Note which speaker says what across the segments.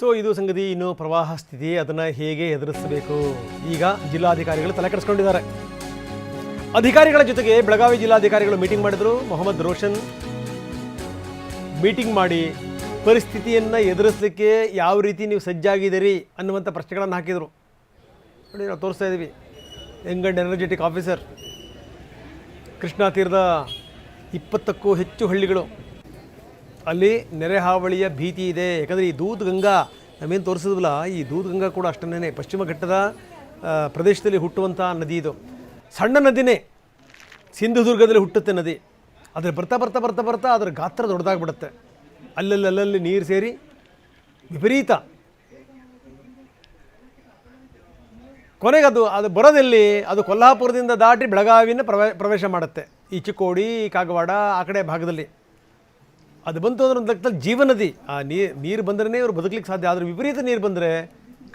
Speaker 1: So ಇದು ಸಂಗತಿ. ಇನ್ನು ಪ್ರವಾಹ ಸ್ಥಿತಿ, ಅದನ್ನು ಹೇಗೆ ಎದುರಿಸಬೇಕು ಈಗ ಜಿಲ್ಲಾಧಿಕಾರಿಗಳು ತಲೆ ಕೆಡಿಸ್ಕೊಂಡಿದ್ದಾರೆ. ಅಧಿಕಾರಿಗಳ ಜೊತೆಗೆ ಬೆಳಗಾವಿ ಜಿಲ್ಲಾಧಿಕಾರಿಗಳು ಮೀಟಿಂಗ್ ಮಾಡಿದರು. ಮೊಹಮ್ಮದ್ ರೋಷನ್ ಮೀಟಿಂಗ್ ಮಾಡಿ ಪರಿಸ್ಥಿತಿಯನ್ನು ಎದುರಿಸಲಿಕ್ಕೆ ಯಾವ ರೀತಿ ನೀವು ಸಜ್ಜಾಗಿದ್ದೀರಿ ಅನ್ನುವಂಥ ಪ್ರಶ್ನೆಗಳನ್ನು ಹಾಕಿದರು. ನೋಡಿ, ನಾವು ತೋರಿಸ್ತಾ ಇದ್ದೀವಿ. Young and energetic officer, Krishna ತೀರದ 20ಕ್ಕೂ ಹೆಚ್ಚು ಹಳ್ಳಿಗಳು, ಅಲ್ಲಿ ನೆರೆ ಹಾವಳಿಯ ಭೀತಿ ಇದೆ. ಯಾಕಂದರೆ ಈ ದೂದ್ ಗಂಗಾ ನಾವೇನು ತೋರಿಸಿದ್ವಲ್ಲ, ಈ ದೂದ್ ಗಂಗಾ ಕೂಡ ಅಷ್ಟನ್ನೇ ಪಶ್ಚಿಮ ಘಟ್ಟದ ಪ್ರದೇಶದಲ್ಲಿ ಹುಟ್ಟುವಂಥ ನದಿ. ಇದು ಸಣ್ಣ ನದಿನೇ, ಸಿಂಧುದುರ್ಗದಲ್ಲಿ ಹುಟ್ಟುತ್ತೆ ನದಿ. ಆದರೆ ಬರ್ತಾ ಬರ್ತಾ ಬರ್ತಾ ಬರ್ತಾ ಅದರ ಗಾತ್ರ ದೊಡ್ಡದಾಗ್ಬಿಡುತ್ತೆ. ಅಲ್ಲಲ್ಲಿ ನೀರು ಸೇರಿ ವಿಪರೀತ. ಕೊನೆಗೆ ಅದು ಬರೋದೆಲ್ಲಿ, ಅದು ಕೊಲ್ಹಾಪುರದಿಂದ ದಾಟಿ ಬೆಳಗಾವಿನ ಪ್ರವೇಶ ಮಾಡುತ್ತೆ. ಈ ಚಿಕ್ಕೋಡಿ, ಕಾಗವಾಡ ಆ ಕಡೆ ಭಾಗದಲ್ಲಿ ಅದು ಬಂತು ಅಂದ್ರೆ ಒಂದು ಲೆಕ್ಕದಲ್ಲಿ ಜೀವನದಿ. ಆ ನೀರು ಬಂದ್ರೇ ಇವರು ಬದುಕಲಿಕ್ಕೆ ಸಾಧ್ಯ. ಆದರೆ ವಿಪರೀತ ನೀರು ಬಂದರೆ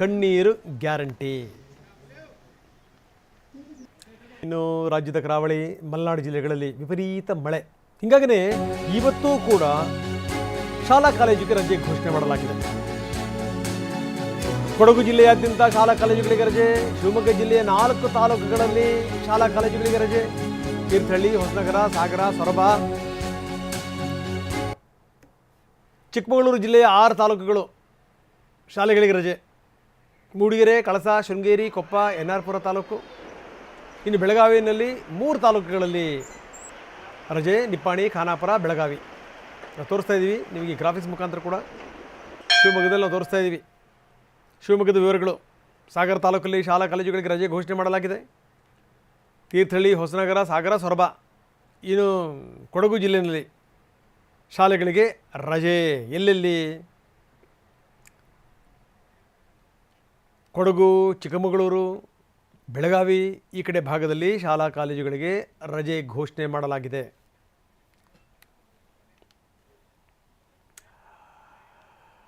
Speaker 1: ಕಣ್ಣೀರು ಗ್ಯಾರಂಟಿ. ಇನ್ನು ರಾಜ್ಯದ ಕರಾವಳಿ, ಮಲೆನಾಡು ಜಿಲ್ಲೆಗಳಲ್ಲಿ ವಿಪರೀತ ಮಳೆ. ಹೀಗಾಗಿಯೇ ಇವತ್ತೂ ಕೂಡ ಶಾಲಾ ಕಾಲೇಜಿಗೆ ರಜೆ ಘೋಷಣೆ ಮಾಡಲಾಗಿದೆ. ಕೊಡಗು ಜಿಲ್ಲೆಯಾದ್ಯಂತ ಶಾಲಾ ಕಾಲೇಜುಗಳಿಗೆ ರಜೆ. ಶಿವಮೊಗ್ಗ ಜಿಲ್ಲೆಯ 4 ತಾಲೂಕುಗಳಲ್ಲಿ ಶಾಲಾ ಕಾಲೇಜುಗಳಿಗೆ ರಜೆ. ತೀರ್ಥಹಳ್ಳಿ, ಹೊಸನಗರ, ಸಾಗರ, ಸೊರಬ. ಚಿಕ್ಕಮಗಳೂರು ಜಿಲ್ಲೆಯ 6 ತಾಲೂಕುಗಳು ಶಾಲೆಗಳಿಗೆ ರಜೆ. ಮೂಡಿಗೆರೆ, ಕಳಸ, ಶೃಂಗೇರಿ, ಕೊಪ್ಪ, ಎನ್.ಆರ್.ಪುರ ತಾಲೂಕು. ಇನ್ನು ಬೆಳಗಾವಿಯಲ್ಲಿ 3 ತಾಲೂಕುಗಳಲ್ಲಿ ರಜೆ. ನಿಪ್ಪಾಣಿ, ಖಾನಾಪುರ, ಬೆಳಗಾವಿ. ನಾವು ತೋರಿಸ್ತಾ ಇದ್ದೀವಿ ನಿಮಗೆ ಗ್ರಾಫಿಕ್ಸ್ ಮುಖಾಂತರ ಕೂಡ. ಶಿವಮೊಗ್ಗದಲ್ಲಿ ನಾವು ತೋರಿಸ್ತಾ ಇದ್ದೀವಿ ಶಿವಮೊಗ್ಗದ ವಿವರಗಳು. ಸಾಗರ ತಾಲೂಕಲ್ಲಿ ಶಾಲಾ ಕಾಲೇಜುಗಳಿಗೆ ರಜೆ ಘೋಷಣೆ ಮಾಡಲಾಗಿದೆ. ತೀರ್ಥಹಳ್ಳಿ, ಹೊಸನಗರ, ಸಾಗರ, ಸೊರಬ. ಇನ್ನು ಕೊಡಗು ಜಿಲ್ಲೆಯಲ್ಲಿ ಶಾಲೆಗಳಿಗೆ ರಜೆ. ಎಲ್ಲೆಲ್ಲಿ? ಕೊಡಗು, ಚಿಕ್ಕಮಗಳೂರು, ಬೆಳಗಾವಿ ಈ ಕಡೆ ಭಾಗದಲ್ಲಿ ಶಾಲಾ ಕಾಲೇಜುಗಳಿಗೆ ರಜೆ ಘೋಷಣೆ ಮಾಡಲಾಗಿದೆ.